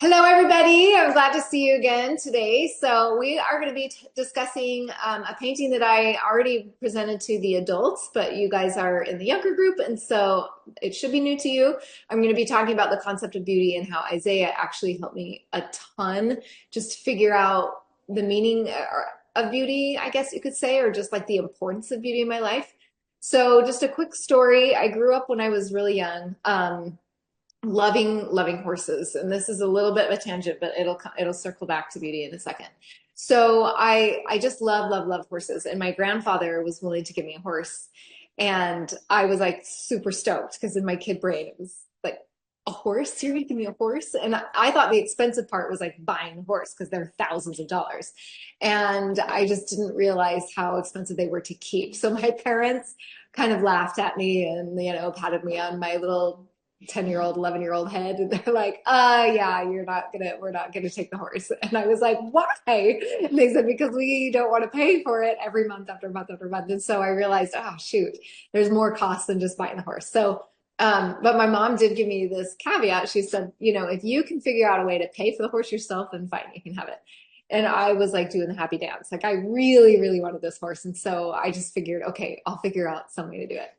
Hello, everybody. I'm glad to see you again today. So we are going to be discussing a painting that I already presented to the adults, but you guys are in the younger group, and so it should be new to you. I'm going to be talking about the concept of beauty and how Isaiah actually helped me a ton just to figure out the meaning of beauty, I guess you could say, or just like the importance of beauty in my life. So just a quick story. I grew up when I was really young. Loving horses, and this is a little bit of a tangent, but it'll circle back to beauty in a second. So I just love horses, and my grandfather was willing to give me a horse, and I was like super stoked because in my kid brain it was like, a horse? You're making me a horse? And I thought the expensive part was like buying the horse because they're thousands of dollars, and I just didn't realize how expensive they were to keep. So my parents kind of laughed at me and patted me on my little 10-year-old, 11-year-old head. And they're like, yeah, we're not gonna take the horse. And I was like, why? And they said, because we don't want to pay for it every month after month after month. And so I realized, oh, shoot, there's more costs than just buying the horse. So, but my mom did give me this caveat. She said, if you can figure out a way to pay for the horse yourself, then fine, you can have it. And I was like doing the happy dance. Like I really wanted this horse. And so I just figured, okay, I'll figure out some way to do it.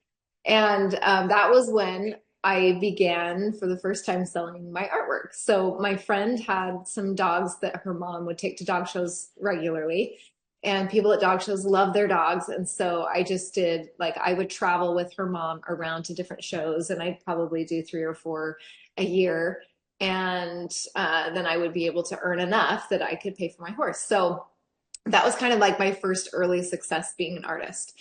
And that was when I began for the first time selling my artwork. So my friend had some dogs that her mom would take to dog shows regularly. And people at dog shows love their dogs. And so I just did, like, I would travel with her mom around to different shows, and I'd probably do three or four a year. And then I would be able to earn enough that I could pay for my horse. So that was kind of like my first early success being an artist.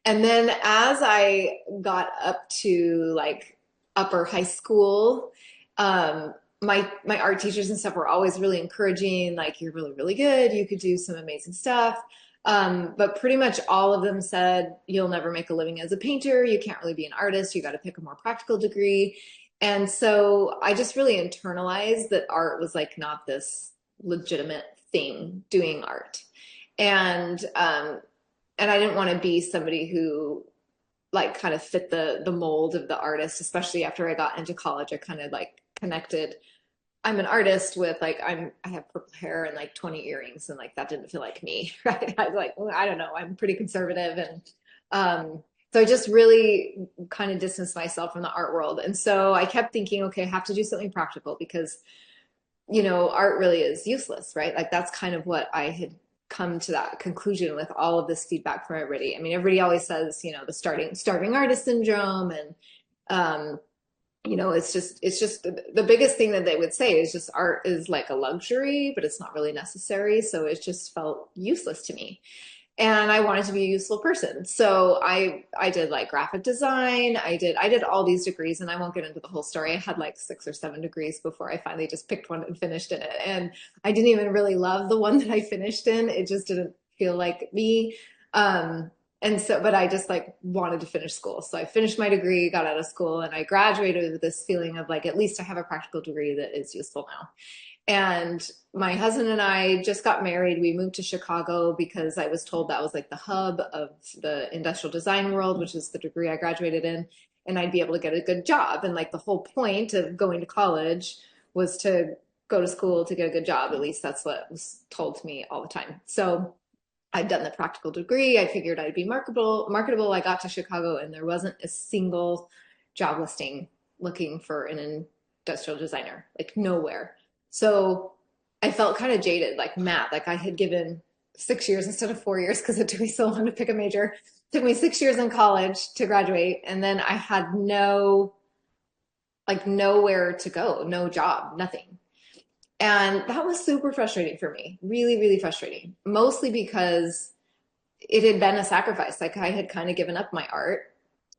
And then as I got up to like upper high school, my art teachers and stuff were always really encouraging, like, you're really good, you could do some amazing stuff. But pretty much all of them said, you'll never make a living as a painter, you can't really be an artist, you got to pick a more practical degree. And so I just really internalized that art was like not this legitimate thing, doing art. And and I didn't want to be somebody who like kind of fit the mold of the artist, especially after I got into college. I kind of like connected. I'm an artist with like I have purple hair and like 20 earrings, and like that didn't feel like me, right? I was like, well, I don't know, I'm pretty conservative, and so I just really kind of distanced myself from the art world. And so I kept thinking, okay, I have to do something practical because art really is useless, right? Like that's kind of what I had come to that conclusion with all of this feedback from everybody. I mean, everybody always says, the starving artist syndrome, and um, it's just the biggest thing that they would say is just art is like a luxury, but it's not really necessary. So it just felt useless to me, and I wanted to be a useful person. So I did like graphic design. I did all these degrees, and I won't get into the whole story. I had like 6 or 7 degrees before I finally just picked one and finished in it. And I didn't even really love the one that I finished in. It just didn't feel like me. And so, but I just like wanted to finish school. So I finished my degree, got out of school, and I graduated with this feeling of like, at least I have a practical degree that is useful now. And my husband and I just got married. We moved to Chicago because I was told that was like the hub of the industrial design world, which is the degree I graduated in, and I'd be able to get a good job. And like the whole point of going to college was to go to school to get a good job. At least that's what was told to me all the time. So I'd done the practical degree. I figured I'd be marketable. I got to Chicago, and there wasn't a single job listing looking for an industrial designer, like nowhere. So I felt kind of jaded, like mad, like I had given 6 years instead of 4 years because it took me so long to pick a major. It took me 6 years in college to graduate, and then I had nowhere to go, no job, nothing. And that was super frustrating for me, really frustrating, mostly because it had been a sacrifice. Like I had kind of given up my art,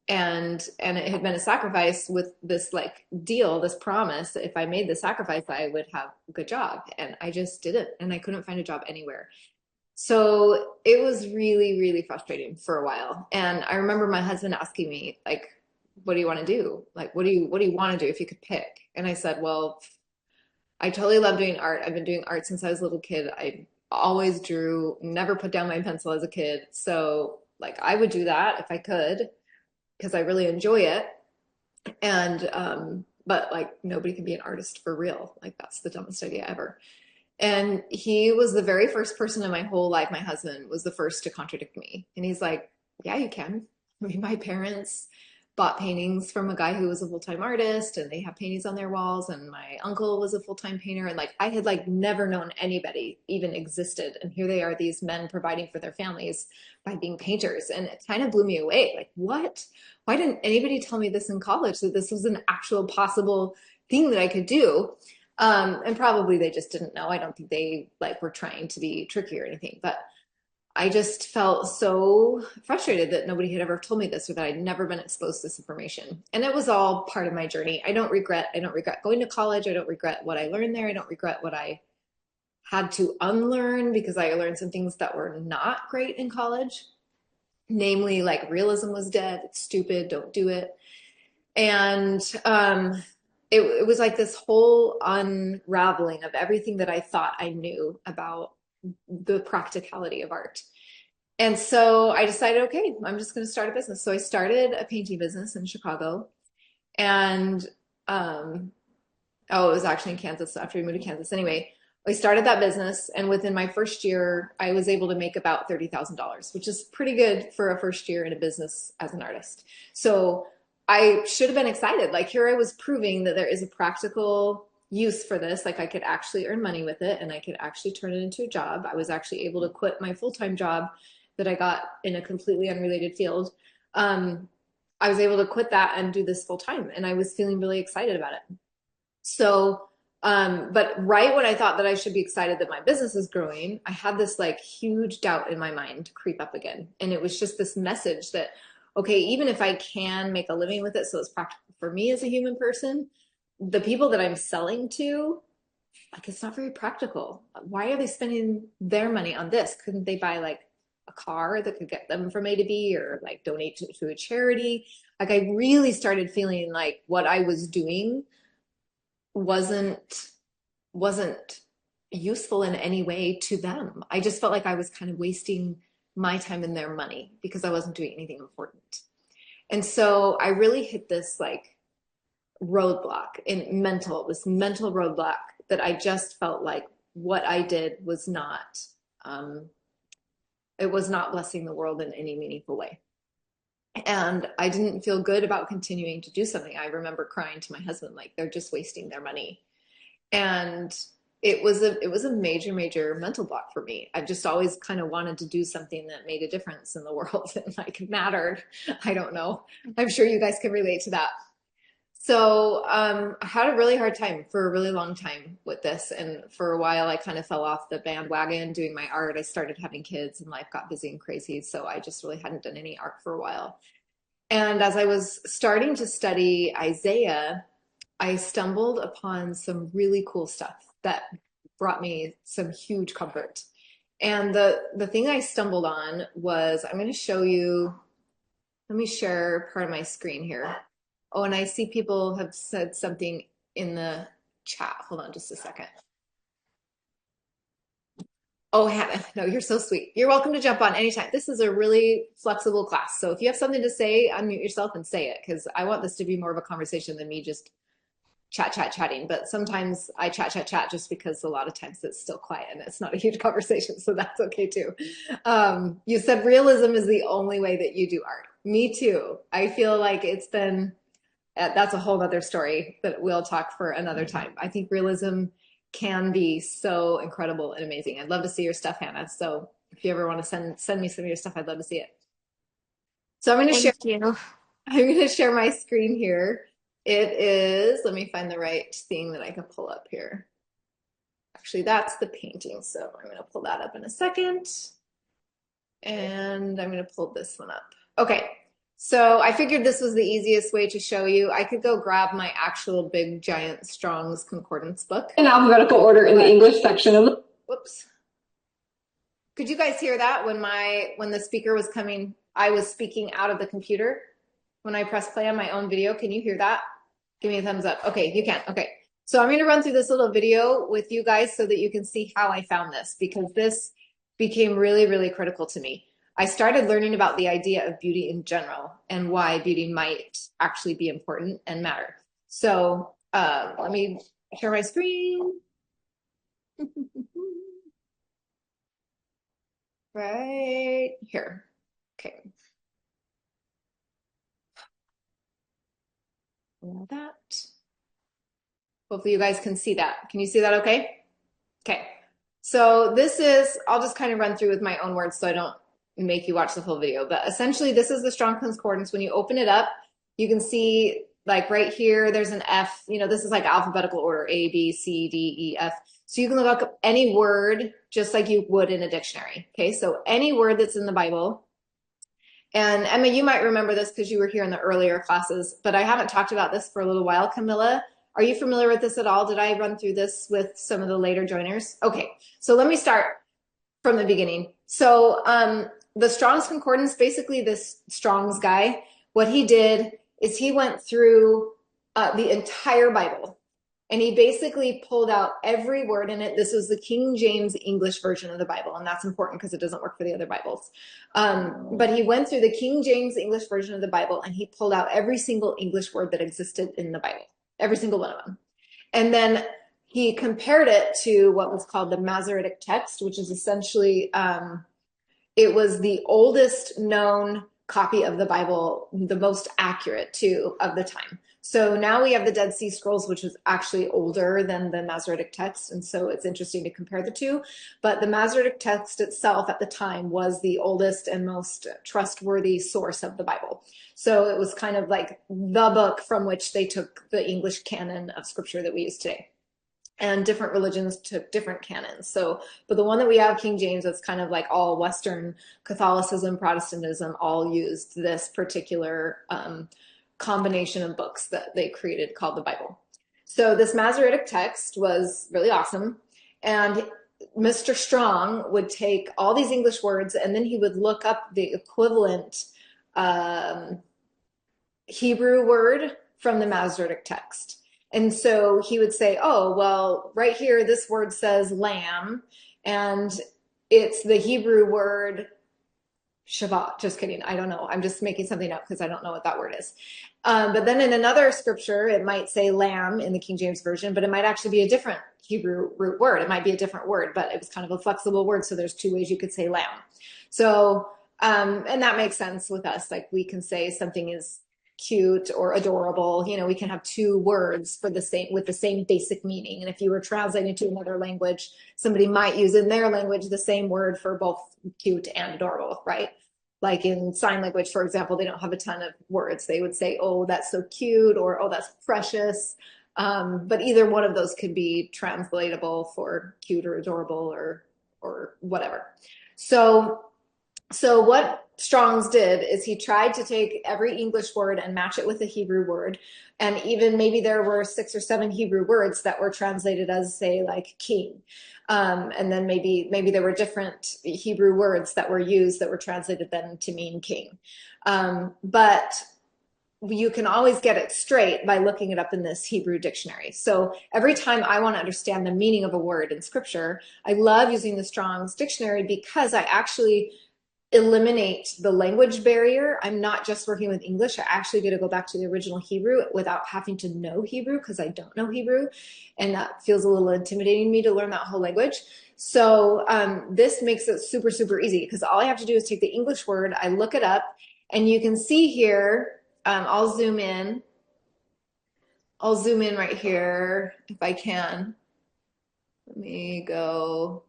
and it had been a sacrifice with this like deal, this promise that if I made the sacrifice, I would have a good job. And I just didn't, and I couldn't find a job anywhere. So it was really frustrating for a while. And I remember my husband asking me, like, what do you want to do? Like, what do you want to do if you could pick? And I said, well, I totally love doing art. I've been doing art since I was a little kid. I always drew, never put down my pencil as a kid. So like I would do that if I could because I really enjoy it. And but like nobody can be an artist for real. Like that's the dumbest idea ever. And he was the very first person in my whole life, my husband was the first to contradict me. And he's like, yeah, you can. I mean, my parents bought paintings from a guy who was a full-time artist and they have paintings on their walls, and my uncle was a full-time painter, and like I had like never known anybody even existed, and here they are, these men providing for their families by being painters. And it kind of blew me away. Like, what? Why didn't anybody tell me this in college, that this was an actual possible thing that I could do? And probably they just didn't know. I don't think they like were trying to be tricky or anything, but I just felt so frustrated that nobody had ever told me this, or that I'd never been exposed to this information. And it was all part of my journey. I don't regret going to college. I don't regret what I learned there. I don't regret what I had to unlearn, because I learned some things that were not great in college. Namely, like realism was dead, it's stupid, don't do it. And it was like this whole unraveling of everything that I thought I knew about the practicality of art. And so I decided, okay, I'm just going to start a business. So I started a painting business in Chicago. And oh, it was actually in Kansas after we moved to Kansas. Anyway, I started that business, and within my first year, I was able to make about $30,000, which is pretty good for a first year in a business as an artist. So I should have been excited. Like, here I was proving that there is a practical use for this. Like, I could actually earn money with it, and I could actually turn it into a job. I was actually able to quit my full-time job that I got in a completely unrelated field. I was able to quit that and do this full time, and I was feeling really excited about it. So, but right when I thought that I should be excited that my business is growing, I had this like huge doubt in my mind creep up again. And it was just this message that, okay, even if I can make a living with it, so it's practical for me as a human person, the people that I'm selling to, like, it's not very practical. Why are they spending their money on this? Couldn't they buy like a car that could get them from A to B, or like donate to a charity? Like, I really started feeling like what I was doing wasn't wasn't useful in any way to them. I just felt like I was kind of wasting my time and their money because I wasn't doing anything important. And so I really hit this like roadblock in this mental roadblock, that I just felt like what I did was not, it was not blessing the world in any meaningful way. And I didn't feel good about continuing to do something. I remember crying to my husband, like, they're just wasting their money. And it was a major mental block for me. I've just always kind of wanted to do something that made a difference in the world and like mattered. I don't know. I'm sure you guys can relate to that. So I had a really hard time for a really long time with this. And for a while, I kind of fell off the bandwagon doing my art. I started having kids and life got busy and crazy. So I just really hadn't done any art for a while. And as I was starting to study Isaiah, I stumbled upon some really cool stuff that brought me some huge comfort. And the thing I stumbled on was, I'm going to show you, let me share part of my screen here. Oh, and I see people have said something in the chat. Hold on just a second. Oh, Hannah, no, you're so sweet. You're welcome to jump on anytime. This is a really flexible class. So if you have something to say, unmute yourself and say it, because I want this to be more of a conversation than me just chatting. But sometimes I chat just because a lot of times it's still quiet and it's not a huge conversation. So that's okay too. You said realism is the only way that you do art. Me too. I feel like it's been, that's a whole other story that we'll talk for another time. I think realism can be so incredible and amazing. I'd love to see your stuff, Hannah. So if you ever want to send me some of your stuff, I'd love to see it. So Thank you. I'm going to share my screen here. It is, let me find the right thing that I can pull up here. Actually, that's the painting. So I'm going to pull that up in a second. And I'm going to pull this one up. Okay. So I figured this was the easiest way to show you. I could go grab my actual big giant Strong's Concordance book. In alphabetical order in the English section of the. Whoops. Could you guys hear that when the speaker was coming? I was speaking out of the computer when I press play on my own video. Can you hear that? Give me a thumbs up. Okay, you can. Okay. So I'm going to run through this little video with you guys so that you can see how I found this, because this became really critical to me. I started learning about the idea of beauty in general and why beauty might actually be important and matter. So Let me share my screen. Right here. Okay. Allow that. Hopefully you guys can see that. Can you see that okay? Okay. So this is, I'll just kind of run through with my own words so I don't make you watch the full video. But essentially, this is the Strong Concordance. When you open it up, you can see like right here, there's an F. You know, this is like alphabetical order, A, B, C, D, E, F. So you can look up any word just like you would in a dictionary. Okay, so any word that's in the Bible. And Emma, you might remember this because you were here in the earlier classes, but I haven't talked about this for a little while. Camilla, are you familiar with this at all? Did I run through this with some of the later joiners? Okay, so let me start from the beginning. So the Strong's Concordance, basically this Strong's guy, what he did is he went through the entire Bible and he basically pulled out every word in it. This was the King James English version of the Bible, and that's important because it doesn't work for the other Bibles. But he went through the King James English version of the Bible and he pulled out every single English word that existed in the Bible, every single one of them. And then he compared it to what was called the Masoretic text, which is essentially, it was the oldest known copy of the Bible, the most accurate too of the time. So now we have the Dead Sea Scrolls, which is actually older than the Masoretic text. And so it's interesting to compare the two. But the Masoretic text itself at the time was the oldest and most trustworthy source of the Bible. So it was kind of like the book from which they took the English canon of scripture that we use today. And different religions took different canons. So, but the one that we have, King James, that's kind of like all Western Catholicism, Protestantism, all used this particular combination of books that they created called the Bible. So this Masoretic text was really awesome. And Mr. Strong would take all these English words and then he would look up the equivalent Hebrew word from the Masoretic text. And so he would say, oh, well, right here, this word says lamb, and it's the Hebrew word Shabbat. Just kidding. I don't know. I'm just making something up because I don't know what that word is. But then in another scripture, it might say lamb in the King James Version, but it might actually be a different Hebrew root word. It might be a different word, but it was kind of a flexible word. So there's two ways you could say lamb. So, and that makes sense with us. Like we can say something is cute or adorable. You know, we can have two words for the same with the same basic meaning. And if you were translating to another language, somebody might use in their language the same word for both cute and adorable, right? Like in sign language, for example, they don't have a ton of words. They would say, oh, that's so cute, or oh, that's precious. But either one of those could be translatable for cute or adorable or whatever. So what Strong's did is he tried to take every English word and match it with a Hebrew word. And even maybe there were 6 or 7 Hebrew words that were translated as, say, like king. And then maybe there were different Hebrew words that were used that were translated then to mean king. But you can always get it straight by looking it up in this Hebrew dictionary. So every time I want to understand the meaning of a word in scripture, I love using the Strong's dictionary because I actually eliminate the language barrier. I'm not just working with English. I actually get to go back to the original Hebrew without having to know Hebrew because I don't know Hebrew. And that feels a little intimidating to me to learn that whole language. So this makes it super, super easy because all I have to do is take the English word, I look it up, and you can see here, I'll zoom in. I'll zoom in right here if I can. Let me go.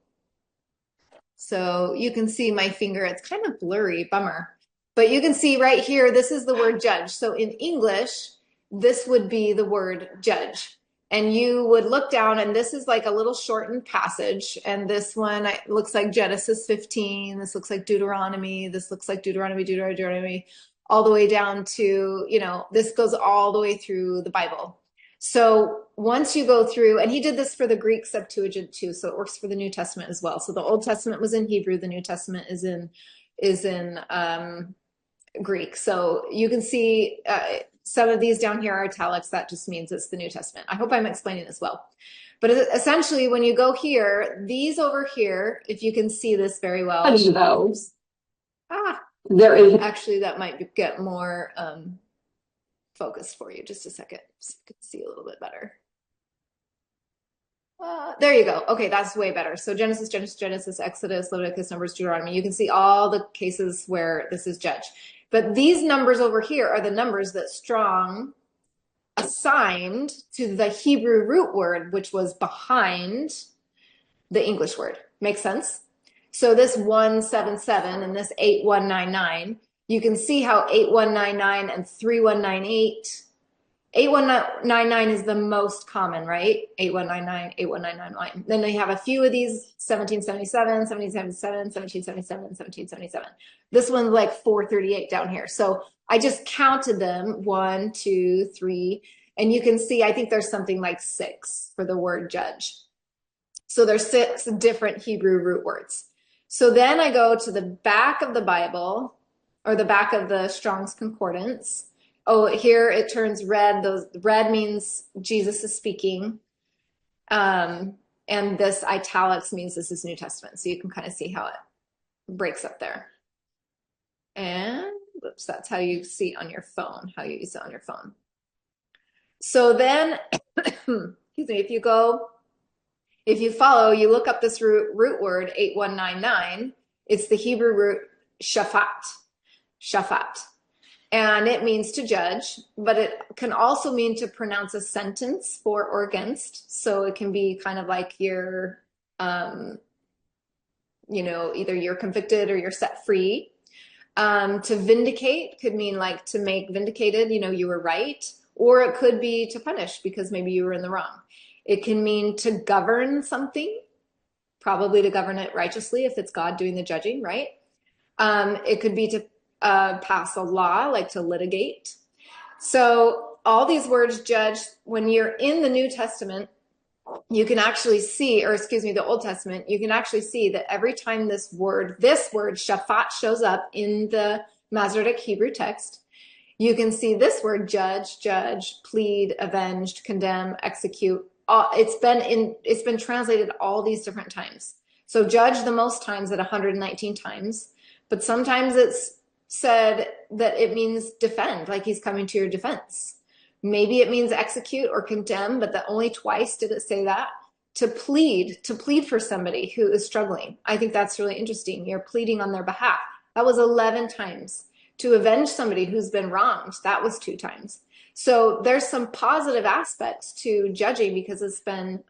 So you can see my finger, it's kind of blurry, bummer. But you can see right here, this is the word judge. So in English, this would be the word judge. And you would look down and this is like a little shortened passage. And this one looks like Genesis 15. This looks like Deuteronomy. This looks like Deuteronomy, all the way down to, you know, this goes all the way through the Bible. So once you go through, and he did this for the Greek Septuagint too, so it works for the New Testament as well. So the Old Testament was in Hebrew, the New Testament is in Greek. So you can see some of these down here are italics. That just means it's the New Testament. I hope I'm explaining this well. But essentially, when you go here, these over here, if you can see this very well. Those. Ah, There is actually, that might get more focused for you. Just a second, so you can see a little bit better. There you go. Okay, that's way better. So Genesis, Exodus, Leviticus, Numbers, Deuteronomy. You can see all the cases where this is judge. But these numbers over here are the numbers that Strong assigned to the Hebrew root word, which was behind the English word. Makes sense? So this 177 and this 8199, you can see how 8199 and 3198, 8199 is the most common, right? 8199, 8199. Then they have a few of these, 1777, 1777, 1777, 1777. This one's like 438 down here. So I just counted them, 1, 2, 3, and you can see, I think there's something like 6 for the word judge. So there's 6 different Hebrew root words. So then I go to the back of the Bible, or the back of the Strong's Concordance. Oh, here it turns red. Those red means Jesus is speaking. And this italics means this is New Testament. So you can kind of see how it breaks up there. And whoops, that's how you see on your phone, how you use it on your phone. So then, excuse me, if you follow, you look up this root word, 8199, it's the Hebrew root shaphat. And it means to judge, but it can also mean to pronounce a sentence for or against. So it can be kind of like you're, either you're convicted or you're set free. To vindicate could mean like to make vindicated, you were right. Or it could be to punish because maybe you were in the wrong. It can mean to govern something, probably to govern it righteously if it's God doing the judging, right? It could be to pass a law, like to litigate. So all these words judge, when you're in the New Testament, you can actually see, the Old Testament, you can actually see that every time this word shaphat shows up in the Masoretic Hebrew text, you can see this word judge, plead, avenged, condemn, execute. It's been translated all these different times. So judge the most times at 119 times, but sometimes it's said that it means defend, like he's coming to your defense. Maybe it means execute or condemn, but that only twice did it say that. To plead for somebody who is struggling. I think that's really interesting. You're pleading on their behalf. That was 11 times. To avenge somebody who's been wronged, that was 2 times. So there's some positive aspects to judging because it's been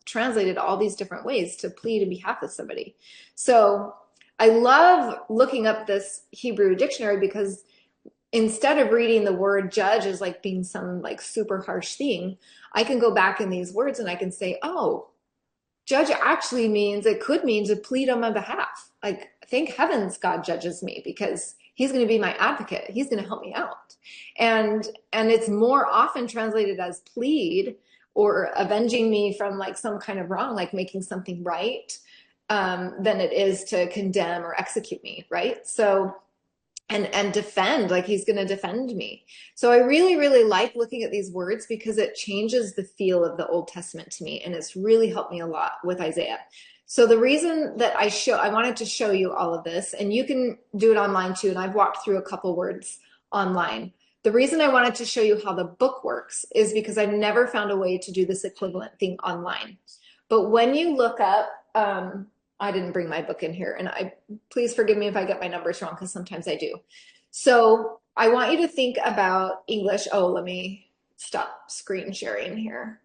translated all these different ways to plead in behalf of somebody. So I love looking up this Hebrew dictionary because instead of reading the word judge as like being some like super harsh thing, I can go back in these words and I can say, oh, judge actually means, it could mean to plead on my behalf. Like, thank heavens God judges me because he's going to be my advocate. He's going to help me out. And it's more often translated as plead or avenging me from like some kind of wrong, like making something right, than it is to condemn or execute me, right? So, and defend, like he's going to defend me. So I really, really like looking at these words because it changes the feel of the Old Testament to me. And it's really helped me a lot with Isaiah. So the reason that I wanted to show you all of this, and you can do it online too, and I've walked through a couple words online. The reason I wanted to show you how the book works is because I've never found a way to do this equivalent thing online. But when you look up, I didn't bring my book in here, and please forgive me if I get my numbers wrong because sometimes I do. So I want you to think about English. Oh, let me stop screen sharing here.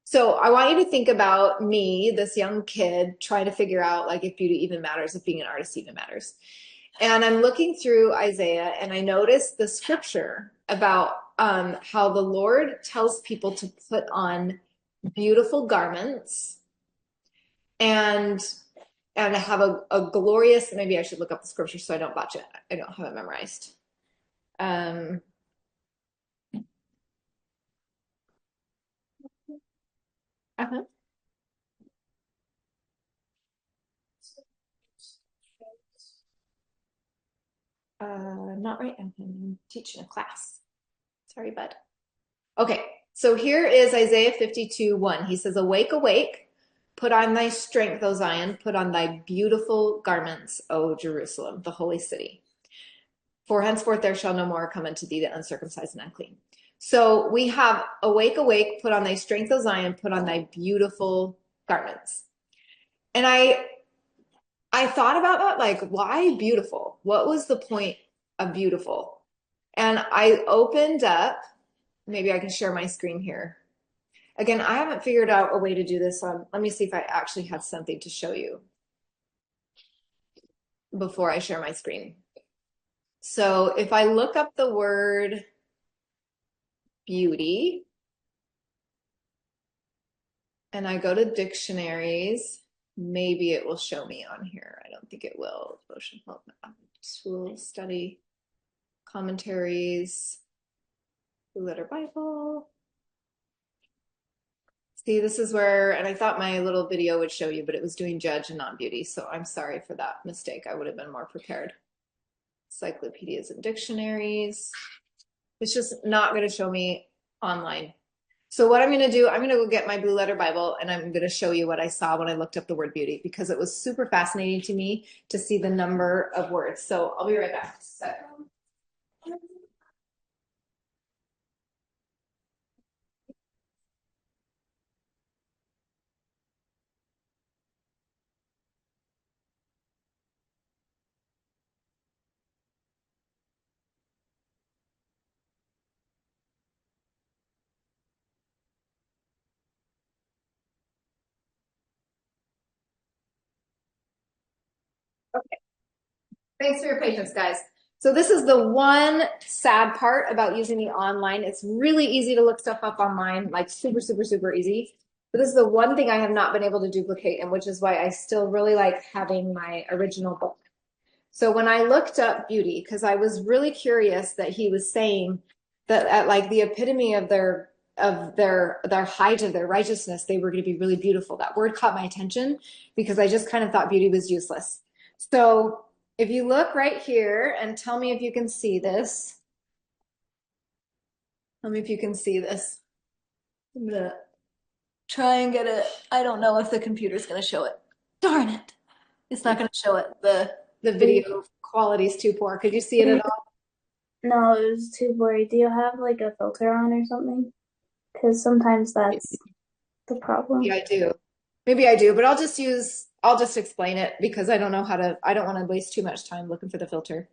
So I want you to think about me, this young kid, trying to figure out like if beauty even matters, if being an artist even matters. And I'm looking through Isaiah and I noticed the scripture about how the Lord tells people to put on beautiful garments and have a glorious, maybe I should look up the scripture so I don't botch it. I don't have it memorized. Uh-huh. Not right now. I'm teaching a class. Sorry, bud. Okay, so here is Isaiah 52:1. He says, awake, awake, Put on thy strength, O Zion, put on thy beautiful garments, O Jerusalem, the holy city. For henceforth there shall no more come unto thee the uncircumcised and unclean. So we have awake, awake, put on thy strength, O Zion, put on thy beautiful garments. And I thought about that, like, why beautiful? What was the point of beautiful? And I opened up, maybe I can share my screen here. Again, I haven't figured out a way to do this on, let me see if I actually have something to show you before I share my screen. So if I look up the word beauty and I go to dictionaries, maybe it will show me on here. I don't think it will. Devotion, help, tool, study, commentaries, Blue Letter Bible. See, this is where, and I thought my little video would show you, but it was doing judge and not beauty. So I'm sorry for that mistake. I would have been more prepared. Encyclopedias and dictionaries. It's just not going to show me online. So what I'm going to do, I'm going to go get my Blue Letter Bible and I'm going to show you what I saw when I looked up the word beauty because it was super fascinating to me to see the number of words. So I'll be right back. Thanks for your patience, guys. So this is the one sad part about using the online. It's really easy to look stuff up online, like super, super, super easy. But this is the one thing I have not been able to duplicate, and which is why I still really like having my original book. So when I looked up beauty, because I was really curious that he was saying that at like the epitome of their height of their righteousness, they were going to be really beautiful. That word caught my attention because I just kind of thought beauty was useless. So if you look right here and tell me if you can see this. Tell me if you can see this. I'm gonna try and get it. I don't know if the computer's gonna show it. Darn it. It's not gonna show it. The video quality is too poor. Could you see it at all? No, it was too blurry. Do you have like a filter on or something? Because sometimes that's the problem. Yeah, I do. Maybe I do, but I'll just explain it because I don't know how to, I don't want to waste too much time looking for the filter.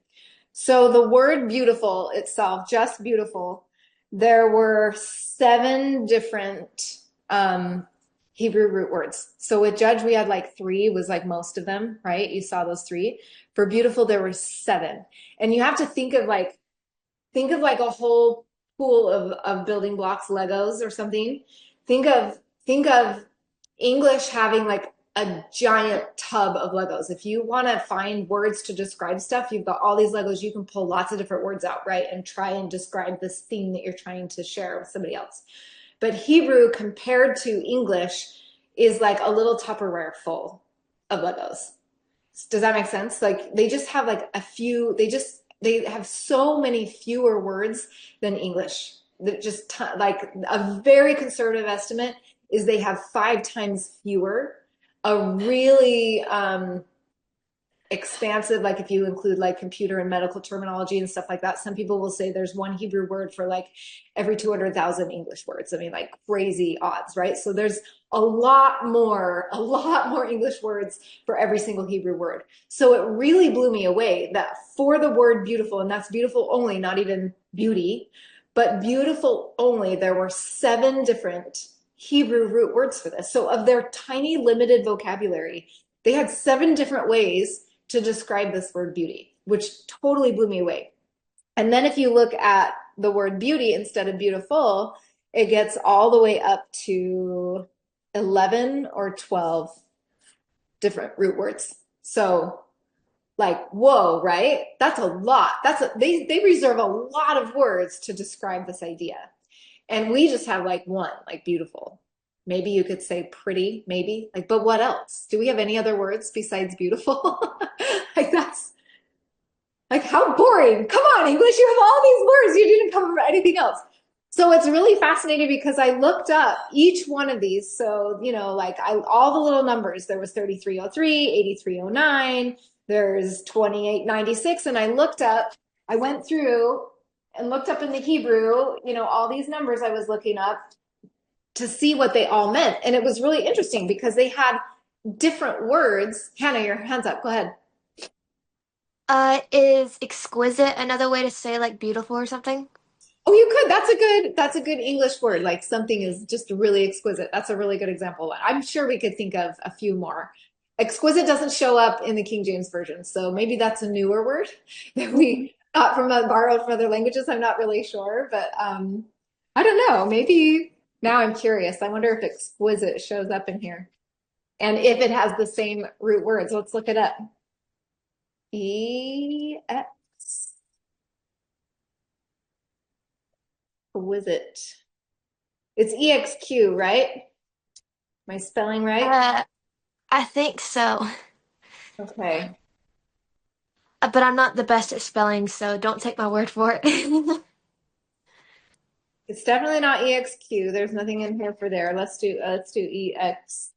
So the word beautiful itself, just beautiful, there were 7 different Hebrew root words. So with judge, we had like 3 was like most of them, right? You saw those 3. For beautiful, there were 7. And you have to think of like a whole pool of building blocks, Legos or something. Think of English having like a giant tub of Legos. If you want to find words to describe stuff, you've got all these Legos. You can pull lots of different words out, right? And try and describe this theme that you're trying to share with somebody else. But Hebrew compared to English is like a little Tupperware full of Legos. Does that make sense? Like they just have like a few, they have so many fewer words than English. That just like a very conservative estimate is they have 5 times fewer. A really expansive, like if you include like computer and medical terminology and stuff like that, some people will say there's 1 Hebrew word for like every 200,000 English words. I mean, like crazy odds, right? So there's a lot more English words for every single Hebrew word. So it really blew me away that for the word beautiful, and that's beautiful only, not even beauty, but beautiful only, there were 7 different Hebrew root words for this. So of their tiny limited vocabulary, they had 7 different ways to describe this word beauty, which totally blew me away. And then if you look at the word beauty instead of beautiful, it gets all the way up to 11 or 12 different root words. So like, whoa, right? That's a lot. They reserve a lot of words to describe this idea. And we just have like 1, like beautiful. Maybe you could say pretty, maybe. Like, but what else? Do we have any other words besides beautiful? Like that's like how boring. Come on, English, you have all these words. You didn't come up with anything else. So it's really fascinating because I looked up each one of these. So, like all the little numbers, there was 3303, 8309, there's 2896. And I went through and looked up in the Hebrew, all these numbers I was looking up to see what they all meant. And it was really interesting because they had different words. Hannah, your hands up. Go ahead. Is exquisite another way to say like beautiful or something? Oh, you could. That's a good English word. Like something is just really exquisite. That's a really good example. I'm sure we could think of a few more. Exquisite doesn't show up in the King James Version, so maybe that's a newer word that we got borrowed from other languages. I'm not really sure, but I don't know. Maybe now I'm curious. I wonder if exquisite shows up in here and if it has the same root words. Let's look it up. EX. Exquisite. It's EXQ, right? Am I spelling right? Uh, I think so. Okay. But I'm not the best at spelling, so don't take my word for it. It's definitely not EXQ. There's nothing in here for there. Let's do EXU.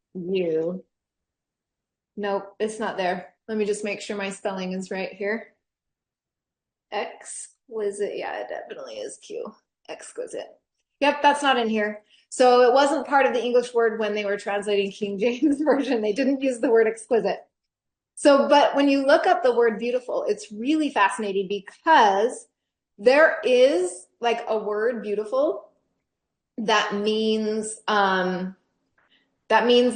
Nope, it's not there. Let me just make sure my spelling is right here. Exquisite. Yeah, it definitely is Q. Exquisite. Yep, that's not in here. So it wasn't part of the English word when they were translating King James Version. They didn't use the word exquisite. So, but when you look up the word beautiful, it's really fascinating because there is like a word beautiful that means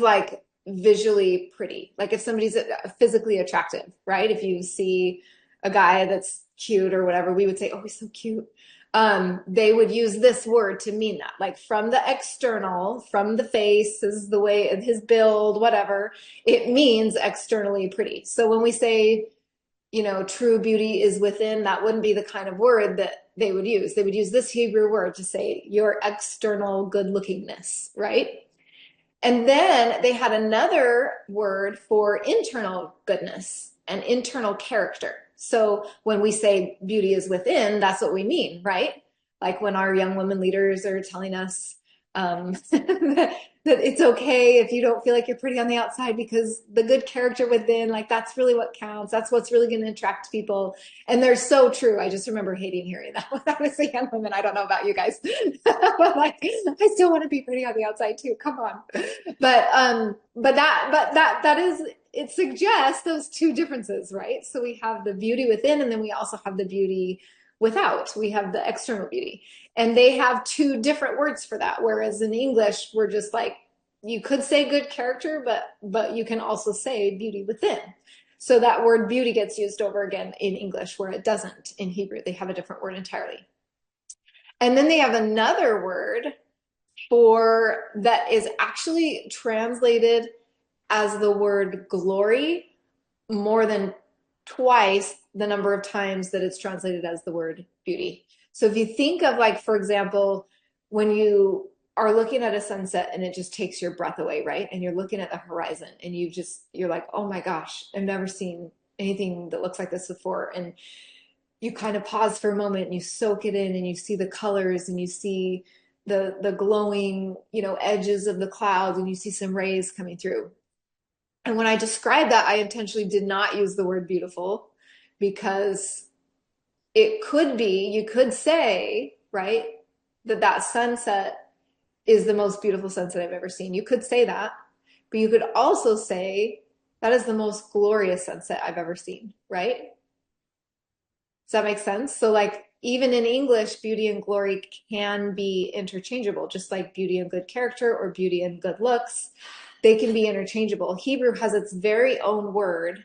like visually pretty. Like if somebody's physically attractive, right? If you see a guy that's cute or whatever, we would say, "Oh, he's so cute." They would use this word to mean that, like from the external, from the face, is the way of his build, whatever, it means externally pretty. So when we say, true beauty is within, that wouldn't be the kind of word that they would use. They would use this Hebrew word to say your external good lookingness, right? And then they had another word for internal goodness and internal character. So when we say beauty is within, that's what we mean, right? Like when our young women leaders are telling us that it's okay if you don't feel like you're pretty on the outside because the good character within, like that's really what counts. That's what's really going to attract people. And they're so true. I just remember hating hearing that when I was a young woman. I don't know about you guys, but like I still want to be pretty on the outside too. Come on. But that is, it suggests those two differences, right? So we have the beauty within, and then we also have the beauty without. We have the external beauty. And they have two different words for that. Whereas in English, we're just like, you could say good character, but you can also say beauty within. So that word beauty gets used over again in English where it doesn't in Hebrew. They have a different word entirely. And then they have another word for that is actually translated as the word glory more than twice the number of times that it's translated as the word beauty. So if you think of like, for example, when you are looking at a sunset and it just takes your breath away, right? And you're looking at the horizon and you're like, oh my gosh, I've never seen anything that looks like this before. And you kind of pause for a moment and you soak it in and you see the colors and you see the glowing, edges of the clouds and you see some rays coming through. And when I described that, I intentionally did not use the word beautiful because you could say, right, that sunset is the most beautiful sunset I've ever seen. You could say that, but you could also say that is the most glorious sunset I've ever seen, right? Does that make sense? So like even in English, beauty and glory can be interchangeable, just like beauty and good character or beauty and good looks. They can be interchangeable. Hebrew has its very own word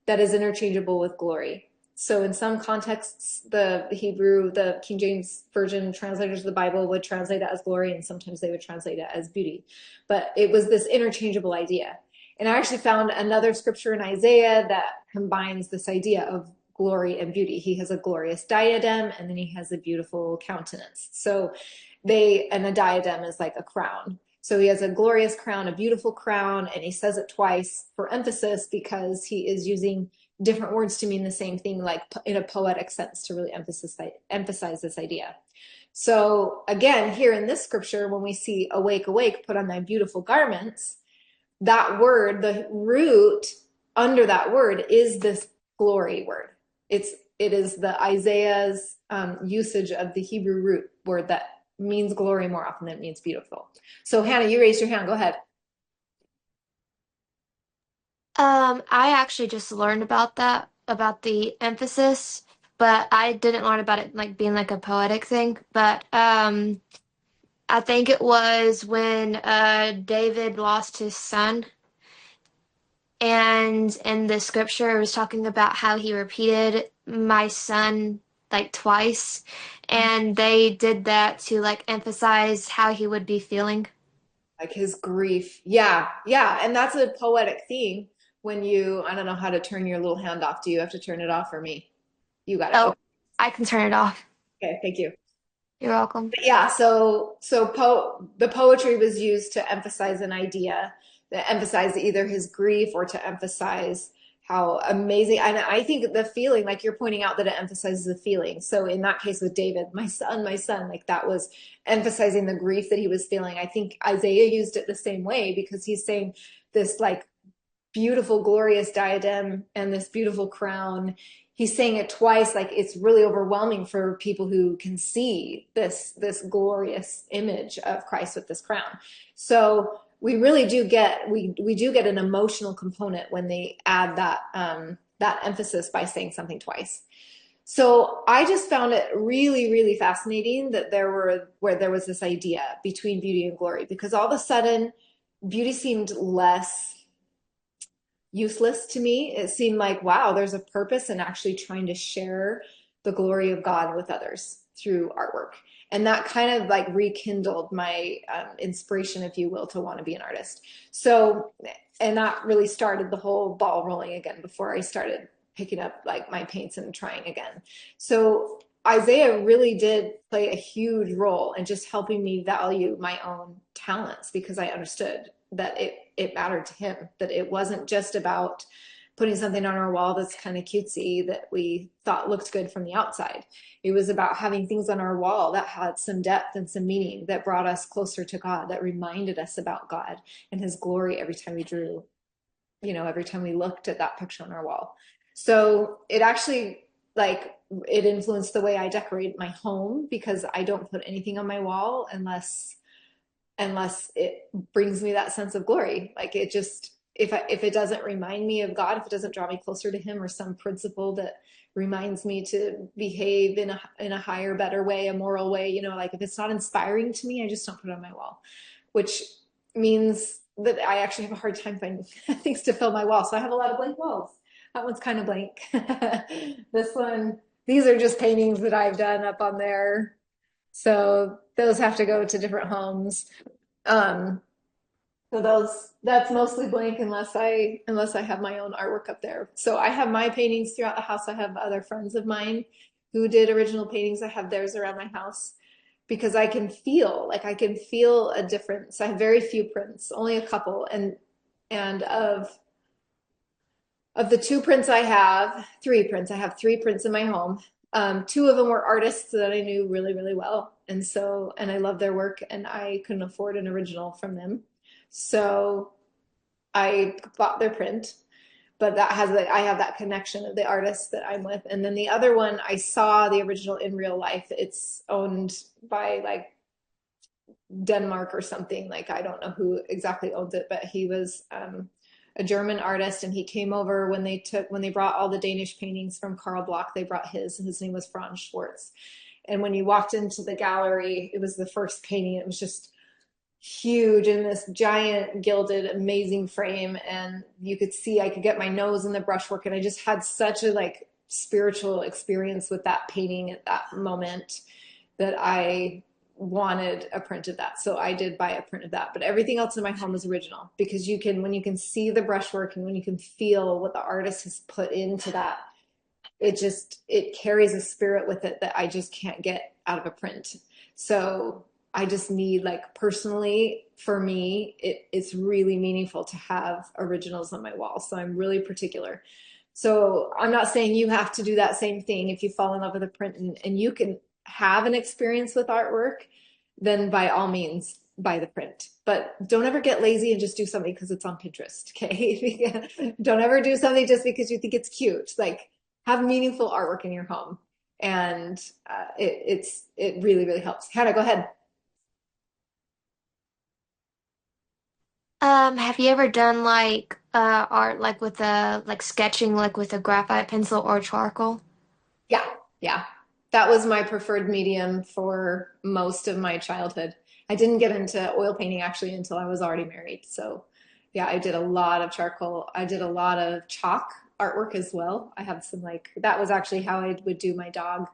that is interchangeable with glory. So in some contexts, the Hebrew, the King James Version translators of the Bible would translate it as glory, and sometimes they would translate it as beauty. But it was this interchangeable idea. And I actually found another scripture in Isaiah that combines this idea of glory and beauty. He has a glorious diadem, and then he has a beautiful countenance. And a diadem is like a crown. So he has a glorious crown, a beautiful crown, and he says it twice for emphasis because he is using different words to mean the same thing, like in a poetic sense, to really emphasize this idea. So again, here in this scripture, when we see awake, awake, put on thy beautiful garments, that word, the root under that word is this glory word. It is the Isaiah's usage of the Hebrew root word that means glory more often than it means beautiful. So Hannah, you raised your hand. Go ahead. I actually just learned about that, about the emphasis, but I didn't learn about it like being like a poetic thing. But I think it was when David lost his son, and in the scripture it was talking about how he repeated my son like twice, and they did that to like emphasize how he would be feeling. Like his grief. Yeah, yeah. And that's a poetic theme when you, I don't know how to turn your little hand off. Do you have to turn it off for me? You got it. Oh, I can turn it off. Okay, thank you. You're welcome. But yeah, the poetry was used to emphasize an idea, to emphasize either his grief or to emphasize how amazing. And I think the feeling, like you're pointing out, that it emphasizes the feeling. So in that case with David, my son, like that was emphasizing the grief that he was feeling. I think Isaiah used it the same way because he's saying this like beautiful, glorious diadem and this beautiful crown. He's saying it twice, like it's really overwhelming for people who can see this glorious image of Christ with this crown. So we really do get we do get an emotional component when they add that emphasis by saying something twice. So I just found it really, really fascinating that there was this idea between beauty and glory because all of a sudden beauty seemed less useless to me. It seemed like, wow, there's a purpose in actually trying to share the glory of God with others through artwork. And that kind of like rekindled my inspiration, if you will, to want to be an artist. So, and that really started the whole ball rolling again before I started picking up like my paints and trying again. So Isaiah really did play a huge role in just helping me value my own talents because I understood that it mattered to him, that it wasn't just about putting something on our wall that's kind of cutesy that we thought looked good from the outside. It was about having things on our wall that had some depth and some meaning that brought us closer to God, that reminded us about God and his glory every time we drew, every time we looked at that picture on our wall. So it actually like it influenced the way I decorate my home because I don't put anything on my wall unless it brings me that sense of glory. Like it just, if it doesn't remind me of God, if it doesn't draw me closer to him or some principle that reminds me to behave in a higher, better way, a moral way, like if it's not inspiring to me, I just don't put it on my wall, which means that I actually have a hard time finding things to fill my wall. So I have a lot of blank walls. That one's kind of blank. This one, these are just paintings that I've done up on there. So those have to go to different homes. Um, that's mostly blank unless I have my own artwork up there. So I have my paintings throughout the house. I have other friends of mine who did original paintings. I have theirs around my house because I can feel a difference. I have very few prints, only a couple, and of the two prints I have, three prints. I have three prints in my home. Two of them were artists that I knew really, really well. And I love their work and I couldn't afford an original from them. So I bought their print, but I have that connection of the artist that I'm with. And then the other one, I saw the original in real life. It's owned by like Denmark or something. Like I don't know who exactly owns it, but he was a German artist, and he came over when they brought all the Danish paintings from Karl Bloch. They brought his name was Franz Schwarz. And when you walked into the gallery, it was the first painting. It was just huge in this giant gilded amazing frame, and you could see I could get my nose in the brushwork, and I just had such a like spiritual experience with that painting at that moment that I wanted a print of that. So I did buy a print of that, but everything else in my home is original because when you can see the brushwork and when you can feel what the artist has put into that, it carries a spirit with it that I just can't get out of a print. So I just need, like, personally, for me, it's really meaningful to have originals on my wall. So I'm really particular. So I'm not saying you have to do that same thing if you fall in love with a print, and you can have an experience with artwork, then by all means buy the print. But don't ever get lazy and just do something because it's on Pinterest, okay? Don't ever do something just because you think it's cute. Like have meaningful artwork in your home, and it really really helps. Hannah, go ahead. Have you ever done like art like with a like sketching like with a graphite pencil or charcoal? Yeah, yeah. That was my preferred medium for most of my childhood. I didn't get into oil painting actually until I was already married. So, yeah, I did a lot of charcoal. I did a lot of chalk artwork as well. I have some like that was actually how I would do my dog.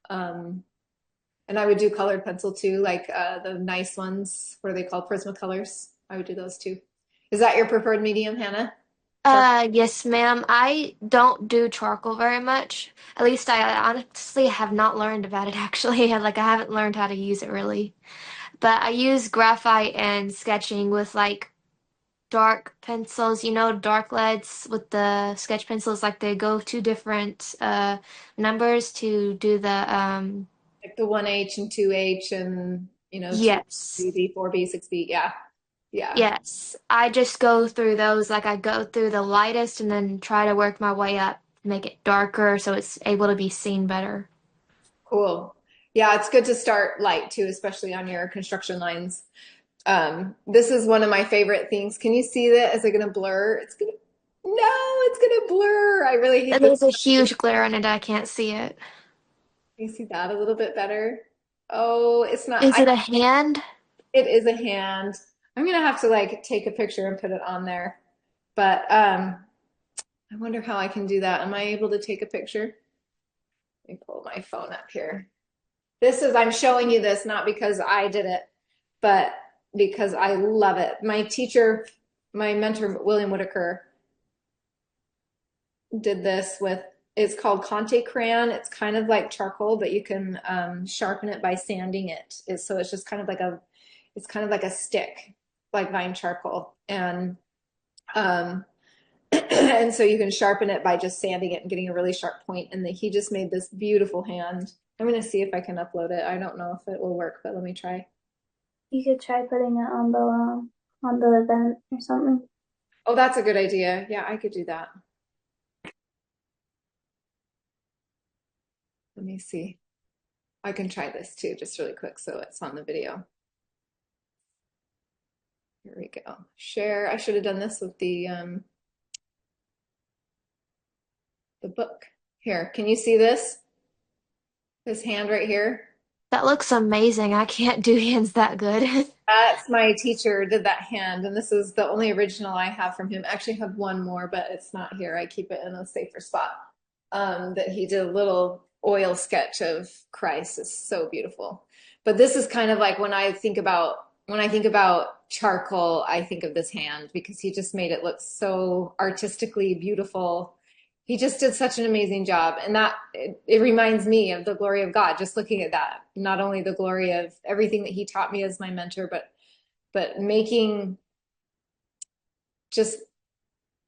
Um, and I would do colored pencil too, like the nice ones. What are they called? Prismacolors. I would do those too. Is that your preferred medium, Hannah? Charcoal? Yes, ma'am. I don't do charcoal very much. At least I honestly have not learned about it actually. Like I haven't learned how to use it really. But I use graphite and sketching with like dark pencils, you know, dark leads with the sketch pencils, like they go two different numbers to do the Like the 1H and 2H and, 2, yes. 3B, 4B, 6B. Yeah. Yeah. Yes. I just go through those, like I go through the lightest and then try to work my way up, make it darker so it's able to be seen better. Cool. Yeah, it's good to start light too, especially on your construction lines. This is one of my favorite things. Can you see that? Is it gonna blur? No, it's gonna blur. I really hate And this. there's a huge glare on it, I can't see it. Can you see that a little bit better? Oh, it's not, Is it a hand? it is a hand. I'm gonna have to like take a picture and put it on there. But I wonder how I can do that. Am I able to take a picture? Let me pull my phone up here. I'm showing you this not because I did it, but because I love it. My teacher, my mentor, William Whitaker, did this with, it's called Conte Crayon. It's kind of like charcoal, but you can sharpen it by sanding it. So it's just kind of like it's kind of like a stick, like vine charcoal. And um, and so you can sharpen it by just sanding it and getting a really sharp point. And then he just made this beautiful hand. I'm gonna see if I can upload it. I don't know if it will work, but let me try. You could try putting it on the event or something. Oh, that's a good idea. Yeah, I could do that. Let me see. I can try this too, just really quick, so it's on the video. Here we go. Share. I should have done this with the book. Here, can you see this? This hand right here? That looks amazing. I can't do hands that good. That's my teacher did that hand, and this is the only original I have from him. I actually have one more, but it's not here. I keep it in a safer spot. That he did a little oil sketch of Christ. It's so beautiful. But this is kind of like when I think about charcoal, I think of this hand because he just made it look so artistically beautiful. He just did such an amazing job. And it reminds me of the glory of God, just looking at that. Not only the glory of everything that he taught me as my mentor, but making just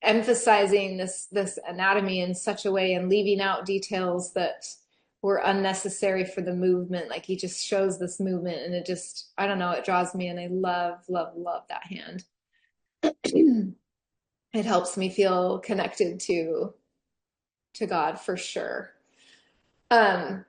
emphasizing this anatomy in such a way and leaving out details that were unnecessary for the movement. Like he just shows this movement and it just, I don't know, it draws me and I love, love, love that hand. It helps me feel connected to God for sure. Um,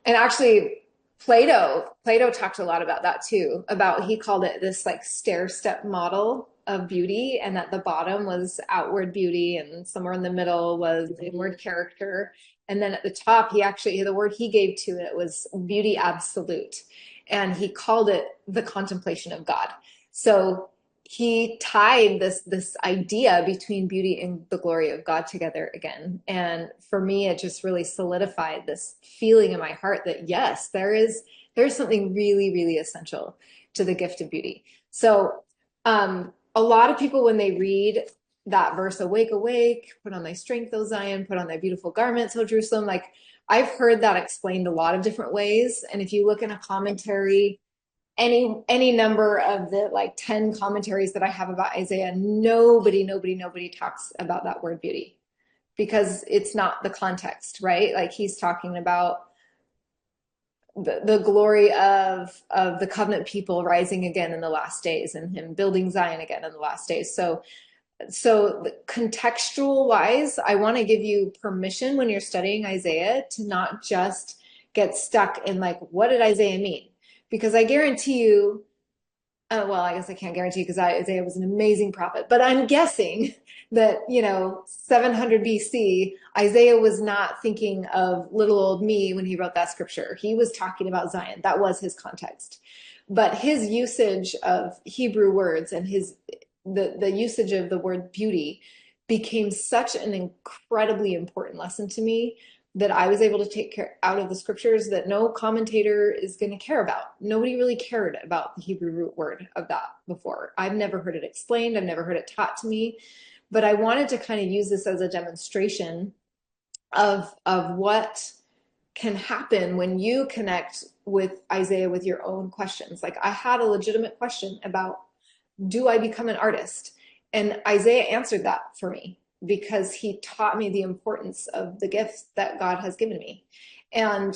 and actually, Plato talked a lot about that too, about he called it this like stair step model of beauty, and that the bottom was outward beauty, and somewhere in the middle was inward character. And then at the top, the word he gave to it was beauty absolute. And he called it the contemplation of God. So he tied this idea between beauty and the glory of God together again. And for me, it just really solidified this feeling in my heart that yes, there's something really, really essential to the gift of beauty. So a lot of people, when they read that verse, awake, awake, put on thy strength, O Zion, put on thy beautiful garments, O Jerusalem, like I've heard that explained a lot of different ways. And if you look in a commentary, any number of the like 10 commentaries that I have about Isaiah, nobody talks about that word beauty because it's not the context, right? Like he's talking about the glory of the covenant people rising again in the last days and him building Zion again in the last days. So contextual wise, I want to give you permission when you're studying Isaiah to not just get stuck in like, what did Isaiah mean? Because I guarantee you, well, I guess I can't guarantee because Isaiah was an amazing prophet, but I'm guessing that, 700 BC, Isaiah was not thinking of little old me when he wrote that scripture. He was talking about Zion. That was his context. But his usage of Hebrew words and the usage of the word beauty became such an incredibly important lesson to me that I was able to take care out of the scriptures that no commentator is going to care about. Nobody really cared about the Hebrew root word of that before. I've never heard it explained. I've never heard it taught to me, but I wanted to kind of use this as a demonstration of what can happen when you connect with Isaiah with your own questions. Like I had a legitimate question about, do I become an artist? And Isaiah answered that for me because he taught me the importance of the gifts that God has given me. And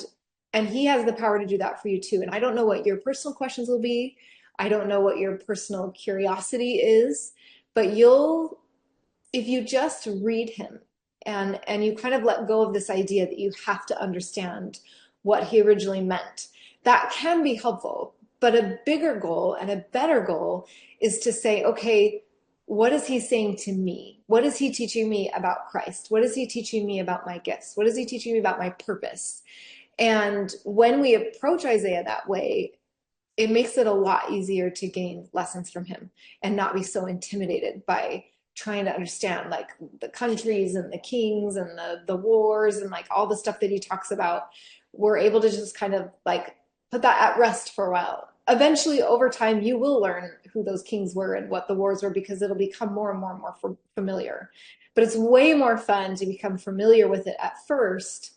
he has the power to do that for you too. And I don't know what your personal questions will be. I don't know what your personal curiosity is, but if you just read him and you kind of let go of this idea that you have to understand what he originally meant, that can be helpful. But a bigger goal and a better goal is to say, okay, what is he saying to me? What is he teaching me about Christ? What is he teaching me about my gifts? What is he teaching me about my purpose? And when we approach Isaiah that way, it makes it a lot easier to gain lessons from him and not be so intimidated by trying to understand like the countries and the kings and the wars and like all the stuff that he talks about. We're able to just kind of like put that at rest for a while. Eventually, over time, you will learn who those kings were and what the wars were because it'll become more and more and more familiar. But it's way more fun to become familiar with it at first